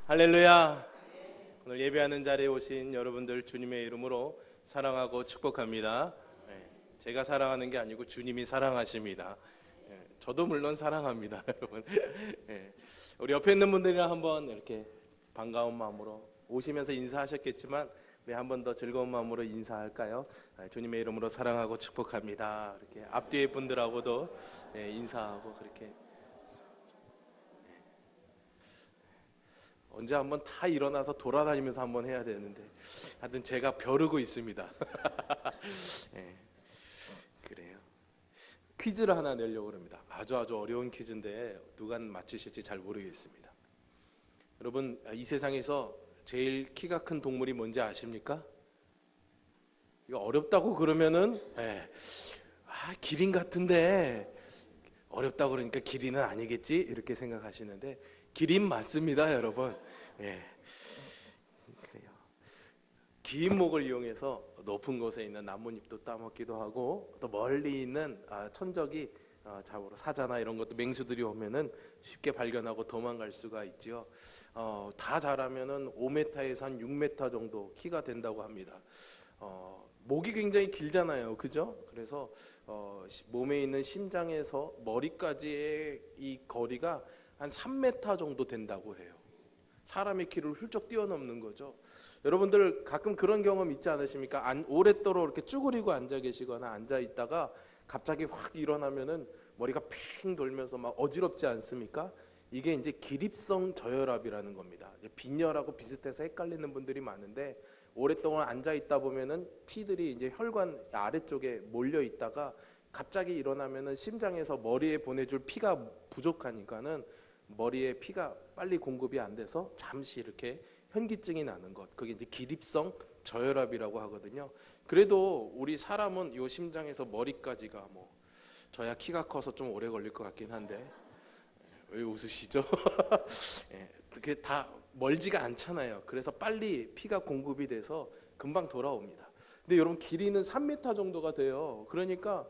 할렐루야. 오늘 예배하는 자리에 오신 여러분들 주님의 이름으로 사랑하고 축복합니다. 제가 사랑하는 게 아니고 주님이 사랑하십니다. 저도 물론 사랑합니다. 여러분. 우리 옆에 있는 분들이랑 한번 이렇게 반가운 마음으로 오시면서 인사하셨겠지만 우리 한 번 더 즐거운 마음으로 인사할까요? 주님의 이름으로 사랑하고 축복합니다. 이렇게 앞뒤에 분들하고도 인사하고 그렇게 언제 한번 다 일어나서 돌아다니면서 한번 해야 되는데 하여튼 제가 벼르고 있습니다. 그래요. 퀴즈를 하나 내려고 합니다. 아주 어려운 퀴즈인데 누가 맞추실지 잘 모르겠습니다. 여러분, 이 세상에서 제일 키가 큰 동물이 뭔지 아십니까? 이거 어렵다고 그러면은 기린 같은데 어렵다고 그러니까 기린은 아니겠지 이렇게 생각하시는데 기린 맞습니다, 여러분. 그래요. 긴 목을 이용해서 높은 곳에 있는 나뭇잎도 따먹기도 하고 또 멀리 있는 천적이 잡으러 사자나 이런 것도 맹수들이 오면은 쉽게 발견하고 도망갈 수가 있지요. 다 자라면은 5m에서 한 6m 정도 키가 된다고 합니다. 목이 굉장히 길잖아요, 그죠? 그래서 몸에 있는 심장에서 머리까지의 이 거리가 한 3m 정도 된다고 해요. 사람의 키를 훌쩍 뛰어넘는 거죠. 여러분들 가끔 그런 경험 있지 않으십니까? 오랫도록 이렇게 쭈그리고 앉아 계시거나 앉아 있다가 갑자기 확 일어나면은 머리가 팽 돌면서 막 어지럽지 않습니까? 이게 이제 기립성 저혈압이라는 겁니다. 빈혈하고 비슷해서 헷갈리는 분들이 많은데 오랫동안 앉아 있다 보면은 피들이 이제 혈관 아래쪽에 몰려 있다가 갑자기 일어나면은 심장에서 머리에 보내줄 피가 부족하니까는 머리에 피가 빨리 공급이 안 돼서 잠시 이렇게 현기증이 나는 것, 그게 이제 기립성 저혈압이라고 하거든요. 그래도 우리 사람은 요 심장에서 머리까지가 저야 키가 커서 좀 오래 걸릴 것 같긴 한데 왜 웃으시죠? 그게 다 멀지가 않잖아요. 그래서 빨리 피가 공급이 돼서 금방 돌아옵니다. 근데 여러분, 길이는 3m 정도가 돼요. 그러니까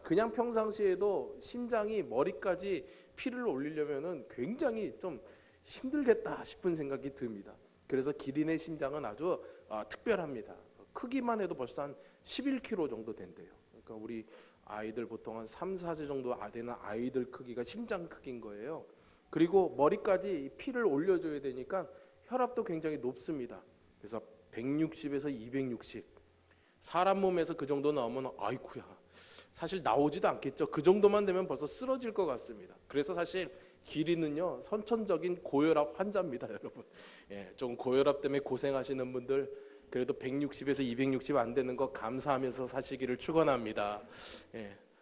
그냥 평상시에도 심장이 머리까지 피를 올리려면은 굉장히 좀 힘들겠다 싶은 생각이 듭니다. 그래서 기린의 심장은 아주 특별합니다. 크기만 해도 벌써 한 11kg 정도 된대요. 그러니까 우리 아이들 보통 한 3, 4세 정도 되는 아이들 크기가 심장 크기인 거예요. 그리고 머리까지 피를 올려줘야 되니까 혈압도 굉장히 높습니다. 그래서 160에서 260, 사람 몸에서 그 정도 나오면 아이쿠야, 사실 나오지도 않겠죠. 그 정도만 되면 벌써 쓰러질 것 같습니다. 그래서 사실 기린은요, 선천적인 고혈압 환자입니다, 여러분. 좀 고혈압 때문에 고생하시는 분들 그래도 160에서 260 안 되는 거 감사하면서 사시기를 축원합니다.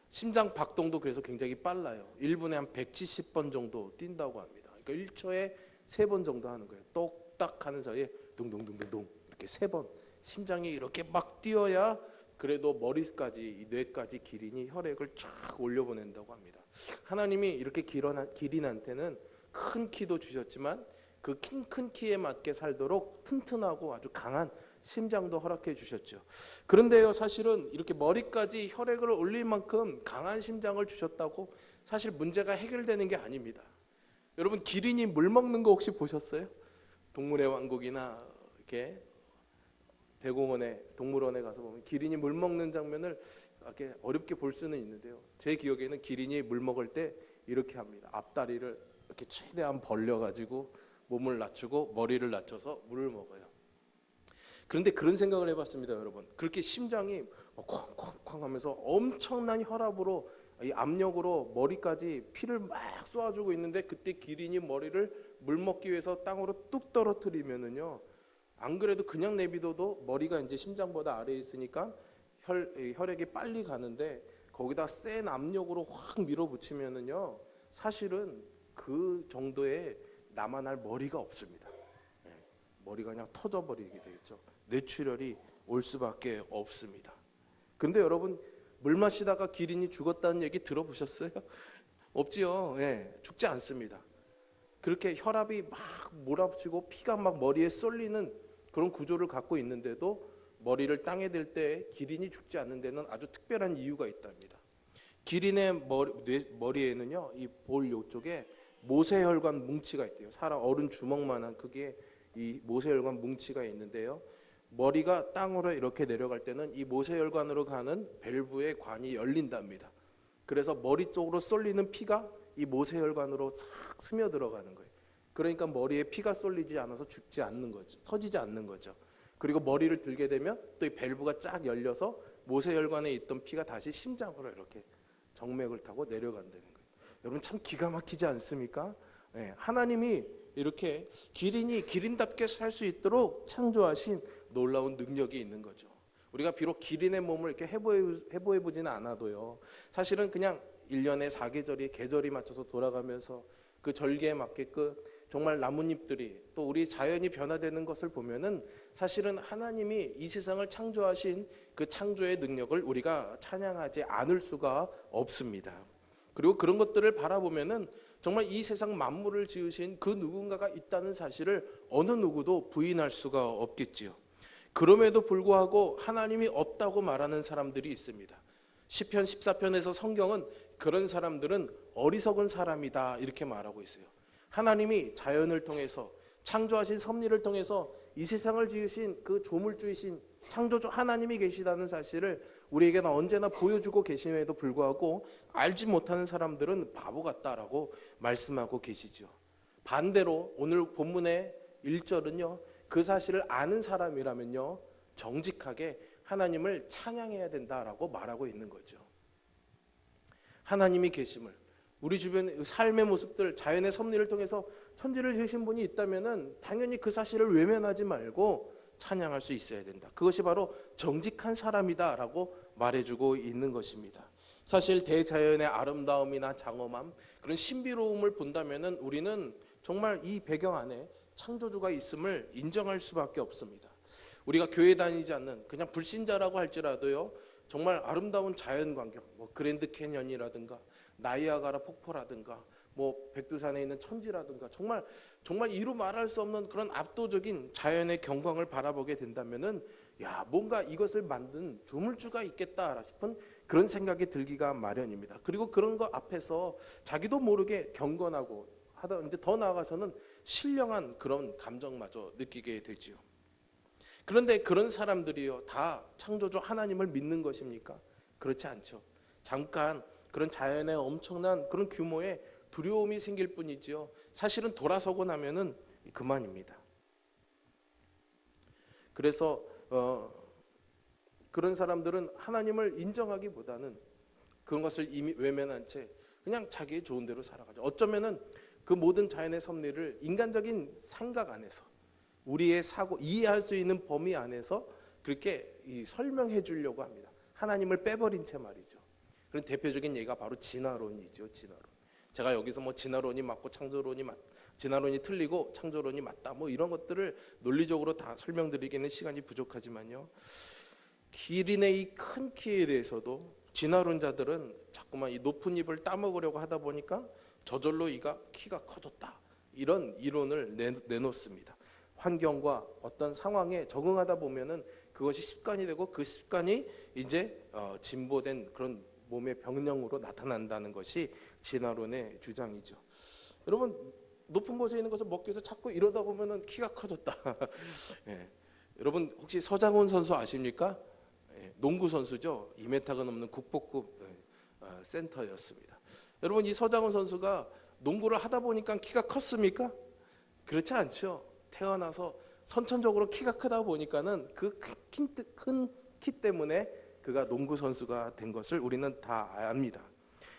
심장 박동도 그래서 굉장히 빨라요. 1분에 한 170번 정도 뛴다고 합니다. 그러니까 1초에 3번 정도 하는 거예요. 똑딱 하는 사이에 둥둥둥둥둥 이렇게 3번 심장이 이렇게 막 뛰어야 그래도 머리까지 뇌까지 기린이 혈액을 쫙 올려보낸다고 합니다. 하나님이 이렇게 기린한테는 큰 키도 주셨지만 그 큰 키에 맞게 살도록 튼튼하고 아주 강한 심장도 허락해 주셨죠. 그런데요, 사실은 이렇게 머리까지 혈액을 올릴 만큼 강한 심장을 주셨다고 사실 문제가 해결되는 게 아닙니다. 여러분, 기린이 물 먹는 거 혹시 보셨어요? 동물의 왕국이나 이렇게 대공원에 동물원에 가서 보면 기린이 물 먹는 장면을 이렇게 어렵게 볼 수는 있는데요, 제 기억에는 기린이 물 먹을 때 이렇게 합니다. 앞다리를 이렇게 최대한 벌려가지고 몸을 낮추고 머리를 낮춰서 물을 먹어요. 그런데 그런 생각을 해봤습니다, 여러분. 그렇게 심장이 쾅쾅쾅 하면서 엄청난 혈압으로 이 압력으로 머리까지 피를 막 쏘아주고 있는데 그때 기린이 머리를 물 먹기 위해서 땅으로 뚝 떨어뜨리면은요, 안 그래도 그냥 내비둬도 머리가 이제 심장보다 아래에 있으니까 혈액이 빨리 가는데 거기다 센 압력으로 확 밀어붙이면은요, 사실은 그 정도의 남아날 머리가 없습니다. 머리가 그냥 터져버리게 되겠죠. 뇌출혈이 올 수밖에 없습니다. 근데 여러분, 물 마시다가 기린이 죽었다는 얘기 들어보셨어요? 없지요. 죽지 않습니다. 그렇게 혈압이 막 몰아붙이고 피가 막 머리에 쏠리는 그런 구조를 갖고 있는데도 머리를 땅에 댈 때 기린이 죽지 않는 데는 아주 특별한 이유가 있답니다. 기린의 머리에는요, 이 볼 요쪽에 모세혈관 뭉치가 있대요. 사람 어른 주먹만한 크기의 이 모세혈관 뭉치가 있는데요. 머리가 땅으로 이렇게 내려갈 때는 이 모세혈관으로 가는 밸브의 관이 열린답니다. 그래서 머리 쪽으로 쏠리는 피가 이 모세혈관으로 싹 스며 들어가는 거예요. 그러니까 머리에 피가 쏠리지 않아서 죽지 않는 거죠. 터지지 않는 거죠. 그리고 머리를 들게 되면 또 이 밸브가 쫙 열려서 모세혈관에 있던 피가 다시 심장으로 이렇게 정맥을 타고 내려간다는 거예요. 여러분 참 기가 막히지 않습니까? 네, 하나님이 이렇게 기린이 기린답게 살 수 있도록 창조하신 놀라운 능력이 있는 거죠. 우리가 비록 기린의 몸을 이렇게 해부해보지는 않아도요, 사실은 그냥 1년에 4계절이 계절이 맞춰서 돌아가면서 그 절기에 맞게끔 정말 나뭇잎들이 또 우리 자연이 변화되는 것을 보면은 사실은 하나님이 이 세상을 창조하신 그 창조의 능력을 우리가 찬양하지 않을 수가 없습니다. 그리고 그런 것들을 바라보면은 정말 이 세상 만물을 지으신 그 누군가가 있다는 사실을 어느 누구도 부인할 수가 없겠지요. 그럼에도 불구하고 하나님이 없다고 말하는 사람들이 있습니다. 시편 14편에서 성경은 그런 사람들은 어리석은 사람이다 이렇게 말하고 있어요. 하나님이 자연을 통해서 창조하신 섭리를 통해서 이 세상을 지으신 그 조물주이신 창조주 하나님이 계시다는 사실을 우리에게는 언제나 보여주고 계심에도 불구하고 알지 못하는 사람들은 바보 같다라고 말씀하고 계시죠. 반대로 오늘 본문의 1절은요, 그 사실을 아는 사람이라면요 정직하게 하나님을 찬양해야 된다라고 말하고 있는 거죠. 하나님이 계심을, 우리 주변의 삶의 모습들, 자연의 섭리를 통해서 천지를 지으신 분이 있다면은 당연히 그 사실을 외면하지 말고 찬양할 수 있어야 된다. 그것이 바로 정직한 사람이다라고 말해주고 있는 것입니다. 사실 대자연의 아름다움이나 장엄함, 그런 신비로움을 본다면은 우리는 정말 이 배경 안에 창조주가 있음을 인정할 수밖에 없습니다. 우리가 교회 다니지 않는 그냥 불신자라고 할지라도요, 정말 아름다운 자연 광경, 뭐 그랜드 캐년이라든가 나이아가라 폭포라든가 뭐 백두산에 있는 천지라든가 정말 이루 말할 수 없는 그런 압도적인 자연의 경광을 바라보게 된다면은 야, 뭔가 이것을 만든 조물주가 있겠다 싶은 그런 생각이 들기가 마련입니다. 그리고 그런 거 앞에서 자기도 모르게 경건하고 하다 이제 더 나아가서는 신령한 그런 감정마저 느끼게 되지요. 그런데 그런 사람들이요, 다 창조주 하나님을 믿는 것입니까? 그렇지 않죠. 잠깐 그런 자연의 엄청난 그런 규모의 두려움이 생길 뿐이지요. 사실은 돌아서고 나면은 그만입니다. 그래서 그런 사람들은 하나님을 인정하기보다는 그런 것을 이미 외면한 채 그냥 자기의 좋은 대로 살아가죠. 어쩌면은 그 모든 자연의 섭리를 인간적인 생각 안에서 우리의 사고 이해할 수 있는 범위 안에서 그렇게 설명해 주려고 합니다. 하나님을 빼버린 채 말이죠. 그런 대표적인 예가 바로 진화론이죠. 진화론. 제가 여기서 뭐 진화론이 맞고 진화론이 틀리고 창조론이 맞다 뭐 이런 것들을 논리적으로 다 설명드리기는 시간이 부족하지만요, 기린의 이 큰 키에 대해서도 진화론자들은 자꾸만 이 높은 잎을 따먹으려고 하다 보니까 저절로 이가 키가 커졌다 이런 이론을 내놓습니다. 환경과 어떤 상황에 적응하다 보면은 그것이 습관이 되고 그 습관이 이제 진보된 그런 몸의 병령으로 나타난다는 것이 진화론의 주장이죠. 여러분 높은 곳에 있는 것을 먹기 위해서 자꾸 이러다 보면은 키가 커졌다. 예. 여러분 혹시 서장훈 선수 아십니까? 예. 농구 선수죠. 2m가 넘는 국보급 센터였습니다. 여러분 이 서장훈 선수가 농구를 하다 보니까 키가 컸습니까? 그렇지 않죠. 태어나서 선천적으로 키가 크다 보니까는 그 큰 키 때문에 그가 농구 선수가 된 것을 우리는 다 압니다.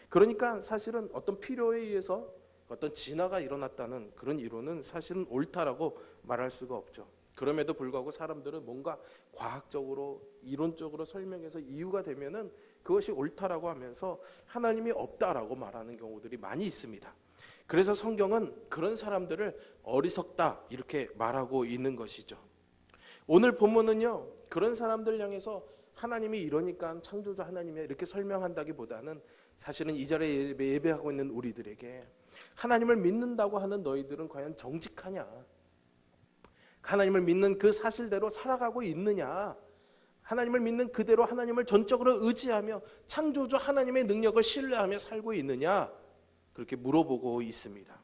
그러니까 사실은 어떤 필요에 의해서 어떤 진화가 일어났다는 그런 이론은 사실은 옳다라고 말할 수가 없죠. 그럼에도 불구하고 사람들은 뭔가 과학적으로 이론적으로 설명해서 이유가 되면은 그것이 옳다라고 하면서 하나님이 없다라고 말하는 경우들이 많이 있습니다. 그래서 성경은 그런 사람들을 어리석다 이렇게 말하고 있는 것이죠. 오늘 본문은요, 그런 사람들 향해서 하나님이 이러니까 창조주 하나님이 이렇게 설명한다기보다는 사실은 이 자리에 예배하고 있는 우리들에게 하나님을 믿는다고 하는 너희들은 과연 정직하냐? 하나님을 믿는 그 사실대로 살아가고 있느냐? 하나님을 믿는 그대로 하나님을 전적으로 의지하며 창조주 하나님의 능력을 신뢰하며 살고 있느냐? 그렇게 물어보고 있습니다.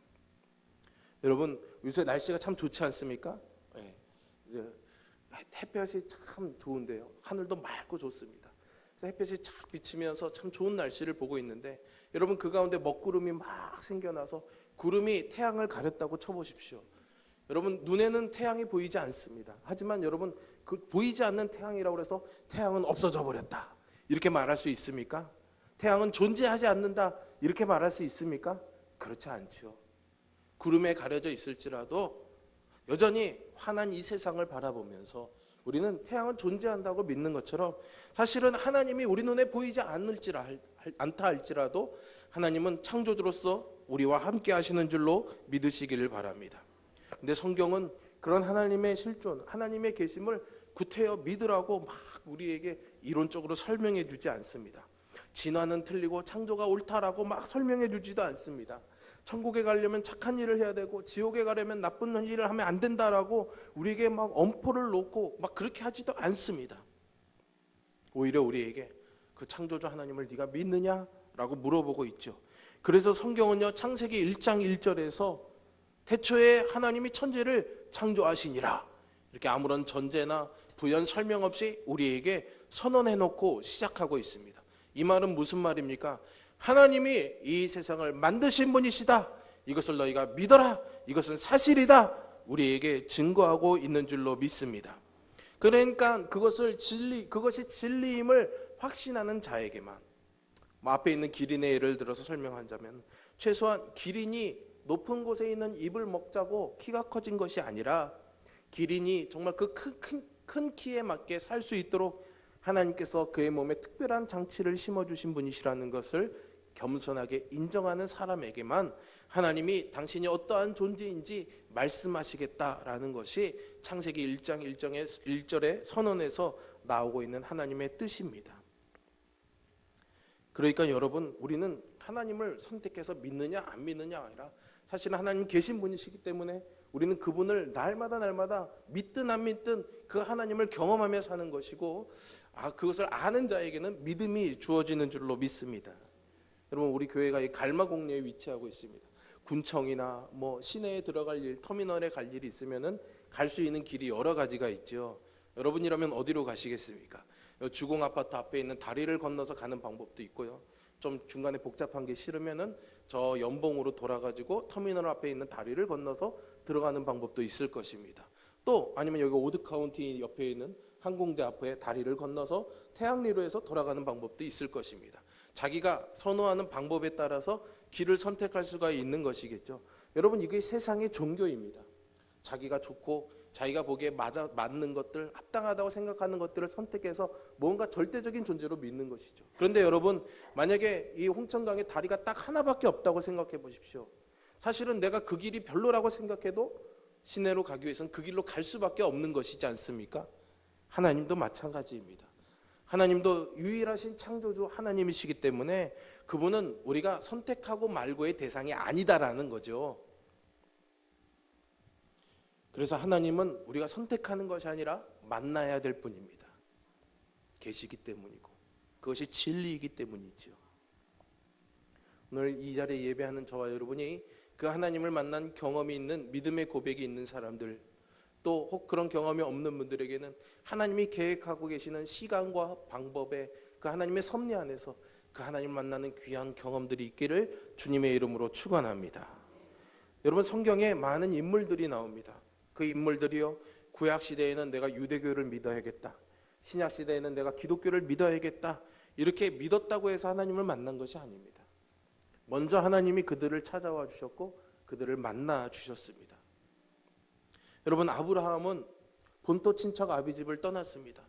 여러분 요새 날씨가 참 좋지 않습니까? 예. 햇볕이 참 좋은데요. 하늘도 맑고 좋습니다. 그래서 햇볕이 쫙 비치면서 참 좋은 날씨를 보고 있는데 여러분 그 가운데 먹구름이 막 생겨나서 구름이 태양을 가렸다고 쳐보십시오. 여러분 눈에는 태양이 보이지 않습니다. 하지만 여러분 그 보이지 않는 태양이라고 해서 태양은 없어져 버렸다 이렇게 말할 수 있습니까? 태양은 존재하지 않는다 이렇게 말할 수 있습니까? 그렇지 않죠. 구름에 가려져 있을지라도 여전히 환한 이 세상을 바라보면서 우리는 태양은 존재한다고 믿는 것처럼 사실은 하나님이 우리 눈에 보이지 않다 할지라도 하나님은 창조주로서 우리와 함께 하시는 줄로 믿으시기를 바랍니다. 근데 성경은 그런 하나님의 실존, 하나님의 계심을 구태여 믿으라고 막 우리에게 이론적으로 설명해 주지 않습니다. 진화는 틀리고 창조가 옳다라고 막 설명해 주지도 않습니다. 천국에 가려면 착한 일을 해야 되고 지옥에 가려면 나쁜 일을 하면 안 된다라고 우리에게 막 엄포를 놓고 막 그렇게 하지도 않습니다. 오히려 우리에게 그 창조주 하나님을 네가 믿느냐라고 물어보고 있죠. 그래서 성경은요 창세기 1장 1절에서 태초에 하나님이 천지를 창조하시니라 이렇게 아무런 전제나 부연 설명 없이 우리에게 선언해 놓고 시작하고 있습니다. 이 말은 무슨 말입니까? 하나님이 이 세상을 만드신 분이시다. 이것을 너희가 믿어라. 이것은 사실이다. 우리에게 증거하고 있는 줄로 믿습니다. 그러니까 그것이 진리임을 확신하는 자에게만 앞에 있는 기린의 예를 들어서 설명하자면 최소한 기린이 높은 곳에 있는 잎을 먹자고 키가 커진 것이 아니라 기린이 정말 그 큰 키에 맞게 살 수 있도록 하나님께서 그의 몸에 특별한 장치를 심어주신 분이시라는 것을 겸손하게 인정하는 사람에게만 하나님이 당신이 어떠한 존재인지 말씀하시겠다라는 것이 창세기 1장 1절의 선언에서 나오고 있는 하나님의 뜻입니다. 그러니까 여러분 우리는 하나님을 선택해서 믿느냐 안 믿느냐가 아니라 사실은 하나님 계신 분이시기 때문에 우리는 그분을 날마다 믿든 안 믿든 그 하나님을 경험하며 사는 것이고 그것을 아는 자에게는 믿음이 주어지는 줄로 믿습니다. 여러분 우리 교회가 이 갈마공리에 위치하고 있습니다. 군청이나 시내에 들어갈 일, 터미널에 갈 일이 있으면은 갈 수 있는 길이 여러 가지가 있죠. 여러분이라면 어디로 가시겠습니까? 주공 아파트 앞에 있는 다리를 건너서 가는 방법도 있고요. 좀 중간에 복잡한 게 싫으면은 저 연봉으로 돌아가지고 터미널 앞에 있는 다리를 건너서 들어가는 방법도 있을 것입니다. 또 아니면 여기 오드카운티 옆에 있는 항공대 앞에 다리를 건너서 태양리로에서 돌아가는 방법도 있을 것입니다. 자기가 선호하는 방법에 따라서 길을 선택할 수가 있는 것이겠죠. 여러분 이게 세상의 종교입니다. 자기가 좋고 자기가 보기에 맞는 것들, 합당하다고 생각하는 것들을 선택해서 뭔가 절대적인 존재로 믿는 것이죠. 그런데 여러분 만약에 이 홍천강에 다리가 딱 하나밖에 없다고 생각해 보십시오. 사실은 내가 그 길이 별로라고 생각해도 시내로 가기 위해서는 그 길로 갈 수밖에 없는 것이지 않습니까? 하나님도 마찬가지입니다. 하나님도 유일하신 창조주 하나님이시기 때문에 그분은 우리가 선택하고 말고의 대상이 아니다라는 거죠. 그래서 하나님은 우리가 선택하는 것이 아니라 만나야 될 뿐입니다. 계시기 때문이고 그것이 진리이기 때문이죠. 오늘 이 자리에 예배하는 저와 여러분이 그 하나님을 만난 경험이 있는 믿음의 고백이 있는 사람들, 또 혹 그런 경험이 없는 분들에게는 하나님이 계획하고 계시는 시간과 방법에 그 하나님의 섭리 안에서 그 하나님을 만나는 귀한 경험들이 있기를 주님의 이름으로 축원합니다. 여러분 성경에 많은 인물들이 나옵니다. 그 인물들이요 구약시대에는 내가 유대교를 믿어야겠다, 신약시대에는 내가 기독교를 믿어야겠다 이렇게 믿었다고 해서 하나님을 만난 것이 아닙니다. 먼저 하나님이 그들을 찾아와 주셨고 그들을 만나 주셨습니다. 여러분 아브라함은 본토 친척 아비집을 떠났습니다.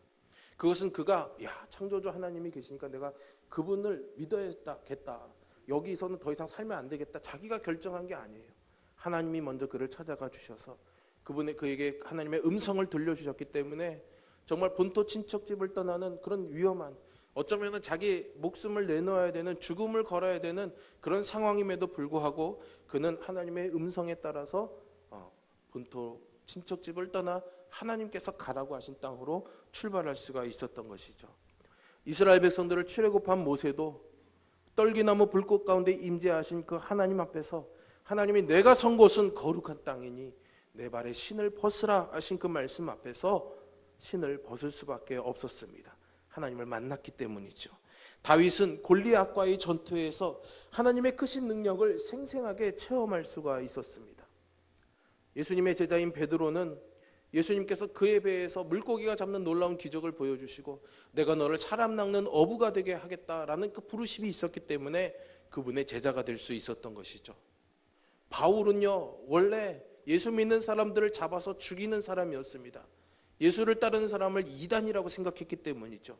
그것은 그가 창조주 하나님이 계시니까 내가 그분을 믿어야겠다, 여기서는 더 이상 살면 안 되겠다 자기가 결정한 게 아니에요. 하나님이 먼저 그를 찾아가 주셔서 그에게 하나님의 음성을 들려주셨기 때문에 정말 본토 친척집을 떠나는 그런 위험한, 어쩌면 자기 목숨을 내놓아야 되는, 죽음을 걸어야 되는 그런 상황임에도 불구하고 그는 하나님의 음성에 따라서 본토 친척집을 떠나 하나님께서 가라고 하신 땅으로 출발할 수가 있었던 것이죠. 이스라엘 백성들을 출애굽한 모세도 떨기나무 불꽃 가운데 임재하신 그 하나님 앞에서 하나님이 내가 선 곳은 거룩한 땅이니 내 발에 신을 벗으라 하신 그 말씀 앞에서 신을 벗을 수밖에 없었습니다. 하나님을 만났기 때문이죠. 다윗은 골리앗과의 전투에서 하나님의 크신 능력을 생생하게 체험할 수가 있었습니다. 예수님의 제자인 베드로는 예수님께서 그의 배에서 물고기가 잡는 놀라운 기적을 보여주시고 내가 너를 사람 낚는 어부가 되게 하겠다라는 그 부르심이 있었기 때문에 그분의 제자가 될 수 있었던 것이죠. 바울은요, 원래 예수 믿는 사람들을 잡아서 죽이는 사람이었습니다. 예수를 따르는 사람을 이단이라고 생각했기 때문이죠.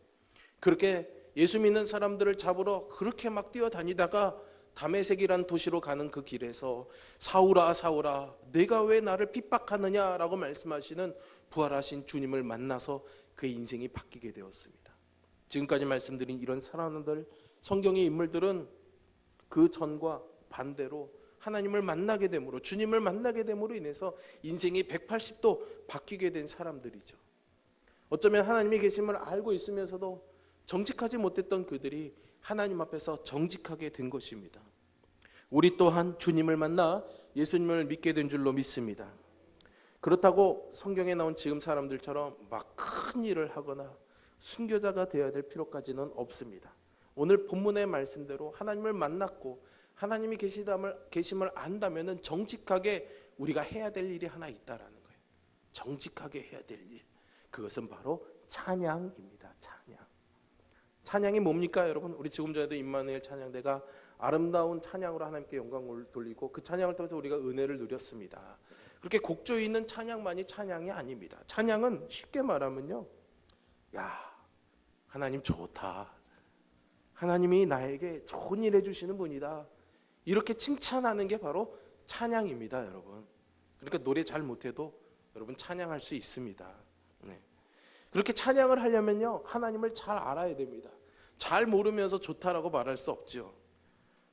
그렇게 예수 믿는 사람들을 잡으러 그렇게 막 뛰어다니다가 다메섹이란 도시로 가는 그 길에서 사울아 사울아 내가 왜 나를 핍박하느냐라고 말씀하시는 부활하신 주님을 만나서 그의 인생이 바뀌게 되었습니다. 지금까지 말씀드린 이런 사람들, 성경의 인물들은 그 전과 반대로 하나님을 만나게 됨으로, 주님을 만나게 됨으로 인해서 인생이 180도 바뀌게 된 사람들이죠. 어쩌면 하나님이 계심을 알고 있으면서도 정직하지 못했던 그들이 하나님 앞에서 정직하게 된 것입니다. 우리 또한 주님을 만나 예수님을 믿게 된 줄로 믿습니다. 그렇다고 성경에 나온 지금 사람들처럼 막 큰 일을 하거나 순교자가 되어야 될 필요까지는 없습니다. 오늘 본문의 말씀대로 하나님을 만났고 하나님이 계심을 안다면 정직하게 우리가 해야 될 일이 하나 있다라는 거예요. 정직하게 해야 될 일. 그것은 바로 찬양입니다. 찬양이 뭡니까 여러분? 우리 지금 전에도 임마누엘 찬양대가 아름다운 찬양으로 하나님께 영광을 돌리고 그 찬양을 통해서 우리가 은혜를 누렸습니다. 그렇게 곡조 있는 찬양만이 찬양이 아닙니다. 찬양은 쉽게 말하면요, 야 하나님 좋다, 하나님이 나에게 좋은 일 해주시는 분이다, 이렇게 칭찬하는 게 바로 찬양입니다. 여러분, 그러니까 노래 잘 못해도 여러분 찬양할 수 있습니다. 네. 그렇게 찬양을 하려면요, 하나님을 잘 알아야 됩니다. 잘 모르면서 좋다라고 말할 수 없죠.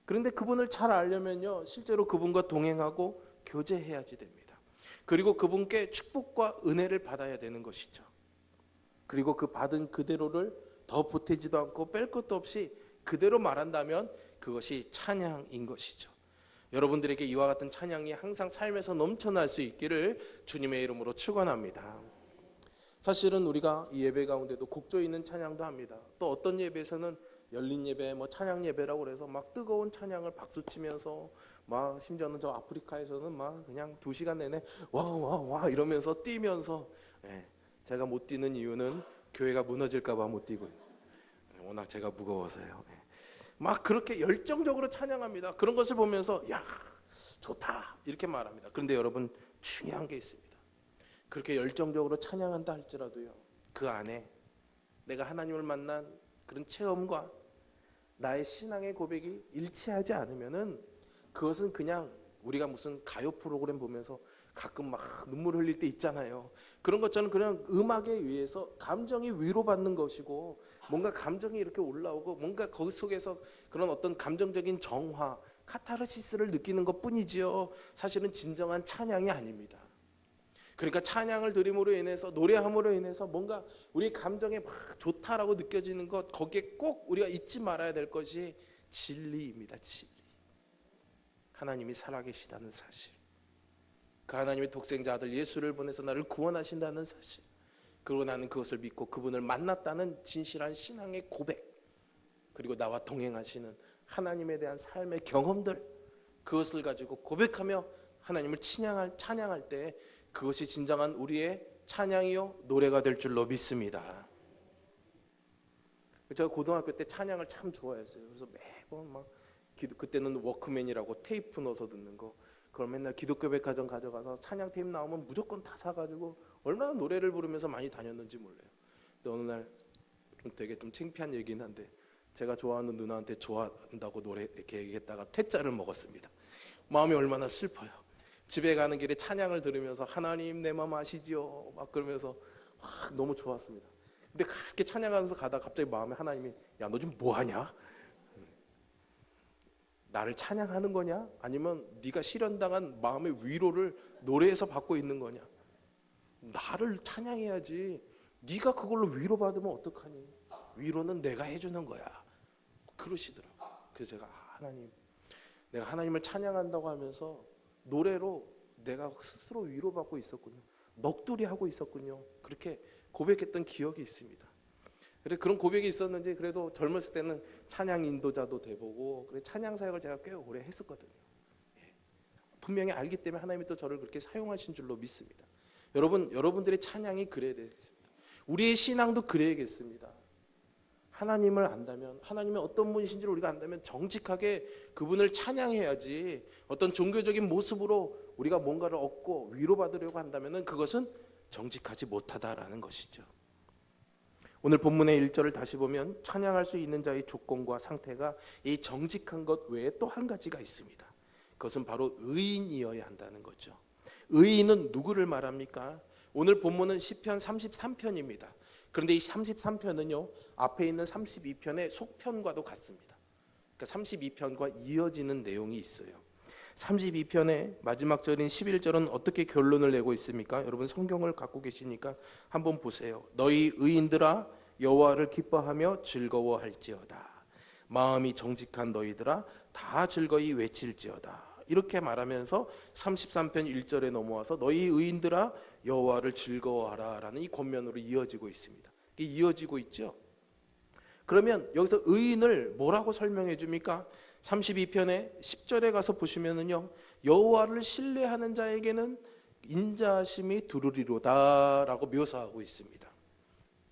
그런데 그분을 잘 알려면요, 실제로 그분과 동행하고 교제해야지 됩니다. 그리고 그분께 축복과 은혜를 받아야 되는 것이죠. 그리고 그 받은 그대로를 더 보태지도 않고 뺄 것도 없이 그대로 말한다면 그것이 찬양인 것이죠. 여러분들에게 이와 같은 찬양이 항상 삶에서 넘쳐날 수 있기를 주님의 이름으로 축원합니다. 사실은 우리가 이 예배 가운데도 곡조 있는 찬양도 합니다. 또 어떤 예배에서는 열린 예배, 찬양 예배라고 그래서 막 뜨거운 찬양을 박수치면서 막 심지어는 저 아프리카에서는 막 그냥 2시간 내내 와 이러면서 뛰면서, 제가 못 뛰는 이유는 교회가 무너질까 봐 못 뛰고 있어요. 워낙 제가 무거워서요. 막 그렇게 열정적으로 찬양합니다. 그런 것을 보면서 야 좋다 이렇게 말합니다. 그런데 여러분, 중요한 게 있습니다. 그렇게 열정적으로 찬양한다 할지라도요, 그 안에 내가 하나님을 만난 그런 체험과 나의 신앙의 고백이 일치하지 않으면은 그것은 그냥 우리가 무슨 가요 프로그램 보면서 가끔 막 눈물 흘릴 때 있잖아요. 그런 것처럼 그냥 음악에 의해서 감정이 위로받는 것이고 뭔가 감정이 이렇게 올라오고 뭔가 거기 속에서 그런 어떤 감정적인 정화, 카타르시스를 느끼는 것뿐이지요, 사실은 진정한 찬양이 아닙니다. 그러니까 찬양을 드림으로 인해서, 노래함으로 인해서 뭔가 우리 감정에 막 좋다라고 느껴지는 것, 거기에 꼭 우리가 잊지 말아야 될 것이 진리입니다. 진리. 하나님이 살아계시다는 사실, 그 하나님의 독생자 아들 예수를 보내서 나를 구원하신다는 사실, 그리고 나는 그것을 믿고 그분을 만났다는 진실한 신앙의 고백, 그리고 나와 동행하시는 하나님에 대한 삶의 경험들, 그것을 가지고 고백하며 하나님을 찬양할 때 그것이 진정한 우리의 찬양이요 노래가 될 줄로 믿습니다. 제가 고등학교 때 찬양을 참 좋아했어요. 그래서 매번 막 그때는 워크맨이라고 테이프 넣어서 듣는 거, 그걸 맨날 기독교 백화점 가져가서 찬양 테이프 나오면 무조건 다 사가지고 얼마나 노래를 부르면서 많이 다녔는지 몰라요. 근데 어느 날 되게 좀 창피한 얘기긴 한데, 제가 좋아하는 누나한테 좋아한다고 노래 이렇게 얘기했다가 퇴짜를 먹었습니다. 마음이 얼마나 슬퍼요. 집에 가는 길에 찬양을 들으면서 하나님 내 마음 아시지요 막 그러면서 막 너무 좋았습니다. 근데 그렇게 찬양하면서 가다가 갑자기 마음에 하나님이 야 너 지금 뭐하냐? 나를 찬양하는 거냐? 아니면 네가 실현당한 마음의 위로를 노래에서 받고 있는 거냐? 나를 찬양해야지. 네가 그걸로 위로받으면 어떡하니? 위로는 내가 해주는 거야. 그러시더라고요. 그래서 제가 하나님, 내가 하나님을 찬양한다고 하면서 노래로 내가 스스로 위로받고 있었군요. 넋두리 하고 있었군요. 그렇게 고백했던 기억이 있습니다. 그래 그런 고백이 있었는지 그래도 젊었을 때는 찬양 인도자도 돼보고 그래 찬양 사역을 제가 꽤 오래 했었거든요. 분명히 알기 때문에 하나님이 또 저를 그렇게 사용하신 줄로 믿습니다. 여러분들의 찬양이 그래야 되겠습니다. 우리의 신앙도 그래야겠습니다. 하나님을 안다면, 하나님이 어떤 분이신지를 우리가 안다면 정직하게 그분을 찬양해야지, 어떤 종교적인 모습으로 우리가 뭔가를 얻고 위로받으려고 한다면 그것은 정직하지 못하다라는 것이죠. 오늘 본문의 1절을 다시 보면 찬양할 수 있는 자의 조건과 상태가 이 정직한 것 외에 또 한 가지가 있습니다. 그것은 바로 의인이어야 한다는 거죠. 의인은 누구를 말합니까? 오늘 본문은 시편 33편입니다. 그런데 이 33편은요 앞에 있는 32편의 속편과도 같습니다. 그러니까 32편과 이어지는 내용이 있어요. 32편의 마지막 절인 11절은 어떻게 결론을 내고 있습니까? 여러분 성경을 갖고 계시니까 한번 보세요. 너희 의인들아 여호와를 기뻐하며 즐거워할지어다. 마음이 정직한 너희들아 다 즐거이 외칠지어다. 이렇게 말하면서 33편 1절에 넘어와서 너희 의인들아 여호와를 즐거워하라 라는 이 권면으로 이어지고 있습니다. 이게 이어지고 있죠. 그러면 여기서 의인을 뭐라고 설명해 줍니까? 32편의 10절에 가서 보시면은요 여호와를 신뢰하는 자에게는 인자하심이 두루리로다 라고 묘사하고 있습니다.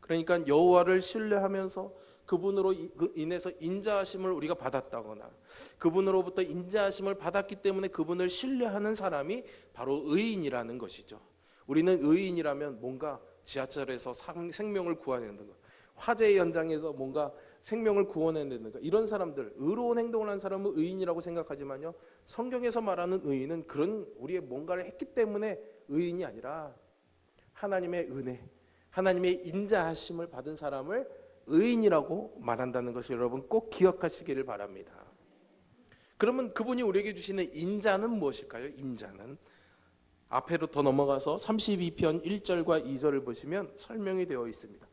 그러니까 여호와를 신뢰하면서 그분으로 인해서 인자하심을 우리가 받았다거나 그분으로부터 인자하심을 받았기 때문에 그분을 신뢰하는 사람이 바로 의인이라는 것이죠. 우리는 의인이라면 뭔가 지하철에서 생명을 구해내는 것, 화재 현장에서 뭔가 생명을 구원해내는 것, 이런 사람들, 의로운 행동을 한 사람은 의인이라고 생각하지만요 성경에서 말하는 의인은 그런 우리의 뭔가를 했기 때문에 의인이 아니라 하나님의 은혜, 하나님의 인자하심을 받은 사람을 의인이라고 말한다는 것을 여러분 꼭 기억하시기를 바랍니다. 그러면 그분이 우리에게 주시는 인자는 무엇일까요? 인자는 앞으로 더 넘어가서 32편 1절과 2절을 보시면 설명이 되어 있습니다.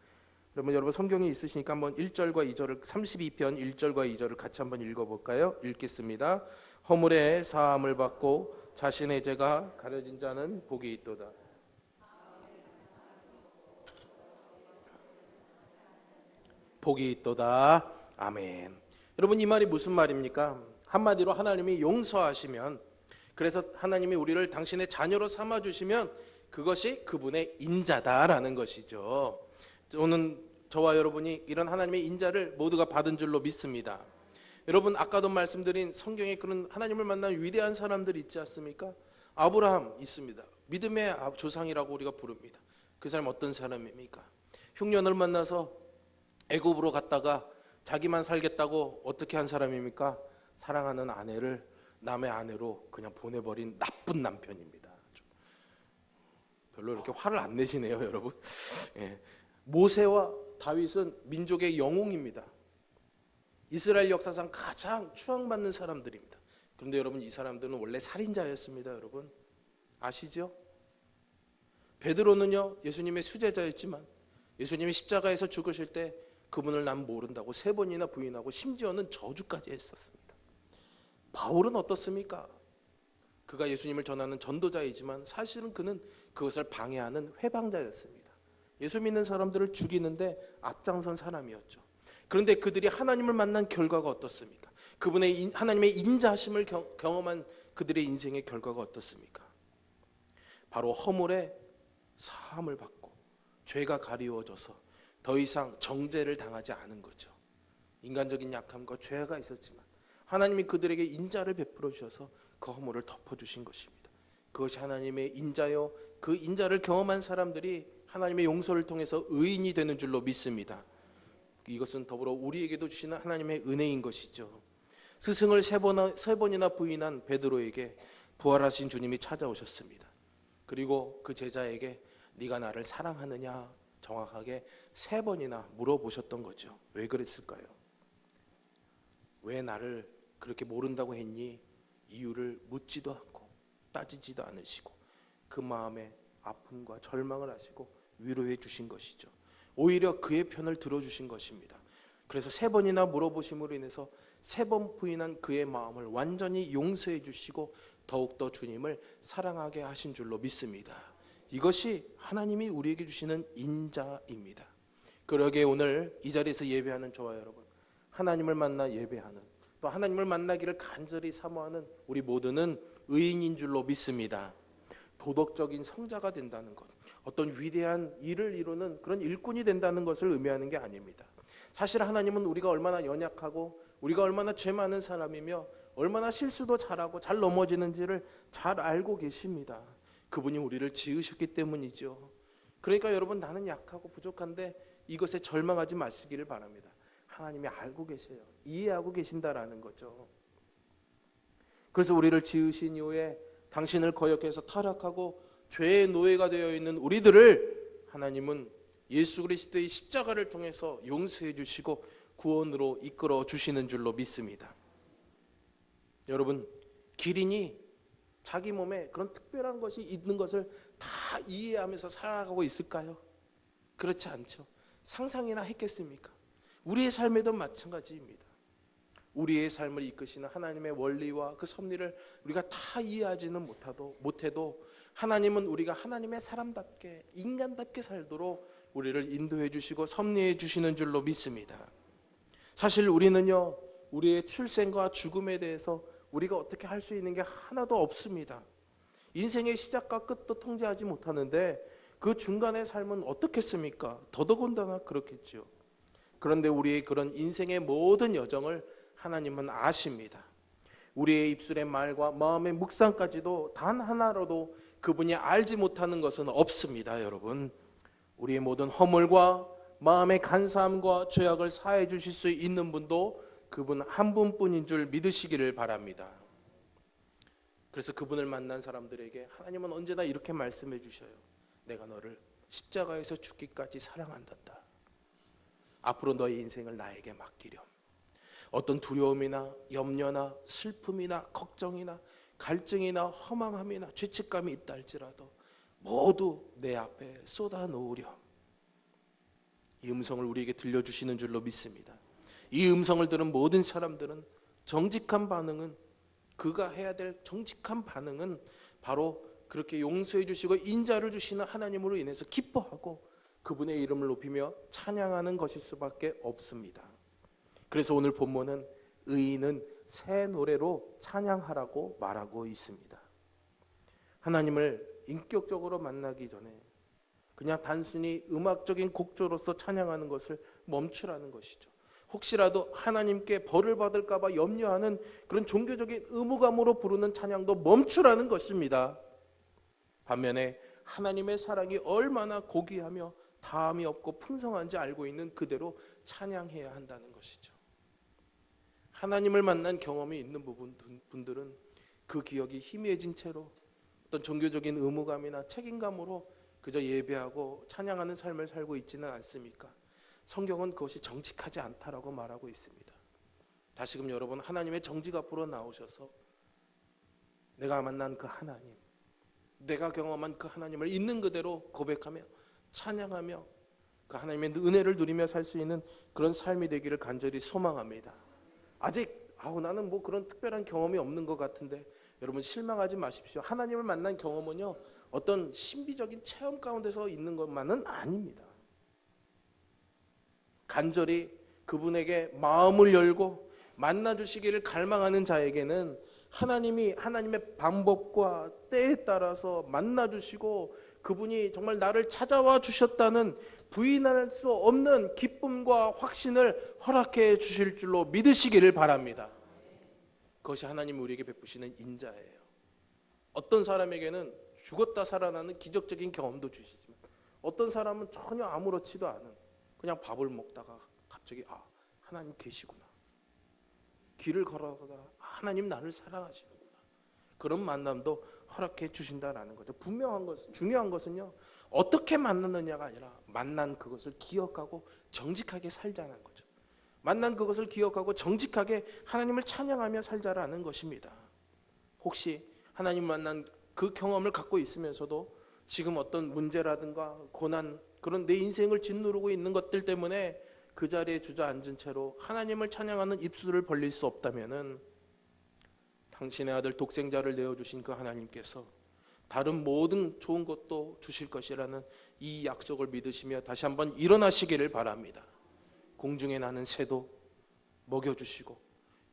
여러분 성경이 있으시니까 한번 1절과 2절을 32편 1절과 2절을 같이 한번 읽어볼까요? 읽겠습니다. 허물의 사함을 받고 자신의 죄가 가려진 자는 복이 있도다. 복이 있도다. 아멘. 여러분 이 말이 무슨 말입니까? 한마디로 하나님이 용서하시면, 그래서 하나님이 우리를 당신의 자녀로 삼아주시면 그것이 그분의 인자다라는 것이죠. 오늘 저와 여러분이 이런 하나님의 인자를 모두가 받은 줄로 믿습니다. 여러분 아까도 말씀드린 성경에 그런 하나님을 만난 위대한 사람들이 있지 않습니까? 아브라함 있습니다. 믿음의 조상이라고 우리가 부릅니다. 그 사람 어떤 사람입니까? 흉년을 만나서 애굽으로 갔다가 자기만 살겠다고 어떻게 한 사람입니까? 사랑하는 아내를 남의 아내로 그냥 보내버린 나쁜 남편입니다. 별로 이렇게 화를 안 내시네요, 여러분. 예. 모세와 다윗은 민족의 영웅입니다. 이스라엘 역사상 가장 추앙받는 사람들입니다. 그런데 여러분 이 사람들은 원래 살인자였습니다. 여러분 아시죠? 베드로는요 예수님의 수제자였지만 예수님이 십자가에서 죽으실 때 그분을 난 모른다고 3번이나 부인하고 심지어는 저주까지 했었습니다. 바울은 어떻습니까? 그가 예수님을 전하는 전도자이지만 사실은 그는 그것을 방해하는 회방자였습니다. 예수 믿는 사람들을 죽이는데 앞장선 사람이었죠. 그런데 그들이 하나님을 만난 결과가 어떻습니까? 그분의 하나님의 인자하심을 경험한 그들의 인생의 결과가 어떻습니까? 바로 허물의 사함을 받고 죄가 가리워져서 더 이상 정죄를 당하지 않은 거죠. 인간적인 약함과 죄가 있었지만 하나님이 그들에게 인자를 베풀어 주셔서 그 허물을 덮어주신 것입니다. 그것이 하나님의 인자요, 그 인자를 경험한 사람들이 하나님의 용서를 통해서 의인이 되는 줄로 믿습니다. 이것은 더불어 우리에게도 주시는 하나님의 은혜인 것이죠. 스승을 3번이나 부인한 베드로에게 부활하신 주님이 찾아오셨습니다. 그리고 그 제자에게 네가 나를 사랑하느냐 정확하게 3번이나 물어보셨던 거죠. 왜 그랬을까요? 왜 나를 그렇게 모른다고 했니? 이유를 묻지도 않고 따지지도 않으시고 그 마음에 아픔과 절망을 하시고 위로해 주신 것이죠. 오히려 그의 편을 들어주신 것입니다. 그래서 3번이나 물어보심으로 인해서 3번 부인한 그의 마음을 완전히 용서해 주시고 더욱더 주님을 사랑하게 하신 줄로 믿습니다. 이것이 하나님이 우리에게 주시는 인자입니다. 그러기에 오늘 이 자리에서 예배하는 저와 여러분, 하나님을 만나 예배하는, 또 하나님을 만나기를 간절히 사모하는 우리 모두는 의인인 줄로 믿습니다. 도덕적인 성자가 된다는 것, 어떤 위대한 일을 이루는 그런 일꾼이 된다는 것을 의미하는 게 아닙니다. 사실 하나님은 우리가 얼마나 연약하고 우리가 얼마나 죄 많은 사람이며 얼마나 실수도 잘하고 잘 넘어지는지를 잘 알고 계십니다. 그분이 우리를 지으셨기 때문이죠. 그러니까 여러분, 나는 약하고 부족한데 이것에 절망하지 마시기를 바랍니다. 하나님이 알고 계세요. 이해하고 계신다라는 거죠. 그래서 우리를 지으신 이후에 당신을 거역해서 타락하고 죄의 노예가 되어 있는 우리들을 하나님은 예수 그리스도의 십자가를 통해서 용서해 주시고 구원으로 이끌어 주시는 줄로 믿습니다. 여러분, 기린이 자기 몸에 그런 특별한 것이 있는 것을 다 이해하면서 살아가고 있을까요? 그렇지 않죠. 상상이나 했겠습니까? 우리의 삶에도 마찬가지입니다. 우리의 삶을 이끄시는 하나님의 원리와 그 섭리를 우리가 다 이해하지는 못해도 하나님은 우리가 하나님의 사람답게 인간답게 살도록 우리를 인도해 주시고 섭리해 주시는 줄로 믿습니다. 사실 우리는요, 우리의 출생과 죽음에 대해서 우리가 어떻게 할 수 있는 게 하나도 없습니다. 인생의 시작과 끝도 통제하지 못하는데 그 중간의 삶은 어떻겠습니까? 더더군다나 그렇겠죠. 그런데 우리의 그런 인생의 모든 여정을 하나님은 아십니다. 우리의 입술의 말과 마음의 묵상까지도 단 하나로도 그분이 알지 못하는 것은 없습니다. 여러분, 우리의 모든 허물과 마음의 간사함과 죄악을 사해 주실 수 있는 분도 그분 한 분뿐인 줄 믿으시기를 바랍니다. 그래서 그분을 만난 사람들에게 하나님은 언제나 이렇게 말씀해 주셔요. 내가 너를 십자가에서 죽기까지 사랑한단다. 앞으로 너의 인생을 나에게 맡기렴. 어떤 두려움이나 염려나 슬픔이나 걱정이나 갈증이나 허망함이나 죄책감이 있다 할지라도 모두 내 앞에 쏟아 놓으렴. 이 음성을 우리에게 들려주시는 줄로 믿습니다. 이 음성을 들은 모든 사람들은 정직한 반응은, 그가 해야 될 정직한 반응은 바로 그렇게 용서해 주시고 인자를 주시는 하나님으로 인해서 기뻐하고 그분의 이름을 높이며 찬양하는 것일 수밖에 없습니다. 그래서 오늘 본문은 의인은 새 노래로 찬양하라고 말하고 있습니다. 하나님을 인격적으로 만나기 전에 그냥 단순히 음악적인 곡조로서 찬양하는 것을 멈추라는 것이죠. 혹시라도 하나님께 벌을 받을까 봐 염려하는 그런 종교적인 의무감으로 부르는 찬양도 멈추라는 것입니다. 반면에 하나님의 사랑이 얼마나 고귀하며 다함이 없고 풍성한지 알고 있는 그대로 찬양해야 한다는 것이죠. 하나님을 만난 경험이 있는 분들은 그 기억이 희미해진 채로 어떤 종교적인 의무감이나 책임감으로 그저 예배하고 찬양하는 삶을 살고 있지는 않습니까? 성경은 그것이 정직하지 않다라고 말하고 있습니다. 다시금 여러분, 하나님의 정직 앞으로 나오셔서 내가 만난 그 하나님, 내가 경험한 그 하나님을 있는 그대로 고백하며 찬양하며 그 하나님의 은혜를 누리며 살 수 있는 그런 삶이 되기를 간절히 소망합니다. 아직 나는 뭐 그런 특별한 경험이 없는 것 같은데, 여러분 실망하지 마십시오. 하나님을 만난 경험은요, 어떤 신비적인 체험 가운데서 있는 것만은 아닙니다. 간절히 그분에게 마음을 열고 만나주시기를 갈망하는 자에게는 하나님이 하나님의 방법과 때에 따라서 만나주시고 그분이 정말 나를 찾아와 주셨다는 부인할 수 없는 기쁨과 확신을 허락해 주실 줄로 믿으시기를 바랍니다. 그것이 하나님이 우리에게 베푸시는 인자예요. 어떤 사람에게는 죽었다 살아나는 기적적인 경험도 주시지만 어떤 사람은 전혀 아무렇지도 않은 그냥 밥을 먹다가 갑자기 하나님 계시구나, 길을 걸어가다가 하나님 나를 사랑하시는구나, 그런 만남도 허락해 주신다라는 거죠. 분명한 것은, 중요한 것은요, 어떻게 만났느냐가 아니라 만난 그것을 기억하고 정직하게 살자는 거죠. 만난 그것을 기억하고 정직하게 하나님을 찬양하며 살자라는 것입니다. 혹시 하나님 만난 그 경험을 갖고 있으면서도 지금 어떤 문제라든가 고난, 그런 내 인생을 짓누르고 있는 것들 때문에 그 자리에 주저앉은 채로 하나님을 찬양하는 입술을 벌릴 수 없다면은 당신의 아들 독생자를 내어주신 그 하나님께서 다른 모든 좋은 것도 주실 것이라는 이 약속을 믿으시며 다시 한번 일어나시기를 바랍니다. 공중에 나는 새도 먹여주시고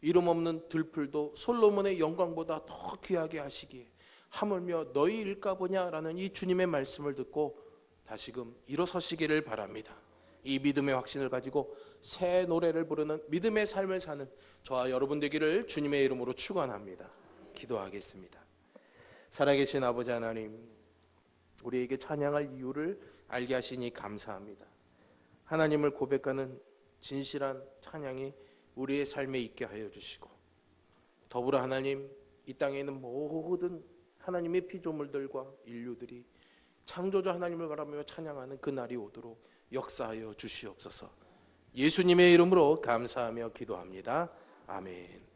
이름 없는 들풀도 솔로몬의 영광보다 더 귀하게 하시기에 하물며 너희 일까보냐라는 이 주님의 말씀을 듣고 다시금 일어서시기를 바랍니다. 이 믿음의 확신을 가지고 새 노래를 부르는 믿음의 삶을 사는 저와 여러분 되기를 주님의 이름으로 축원합니다. 기도하겠습니다. 살아계신 아버지 하나님, 우리에게 찬양할 이유를 알게 하시니 감사합니다. 하나님을 고백하는 진실한 찬양이 우리의 삶에 있게 하여 주시고, 더불어 하나님, 이 땅에 있는 모든 하나님의 피조물들과 인류들이 창조주 하나님을 바라보며 찬양하는 그 날이 오도록 역사하여 주시옵소서. 예수님의 이름으로 감사하며 기도합니다. 아멘.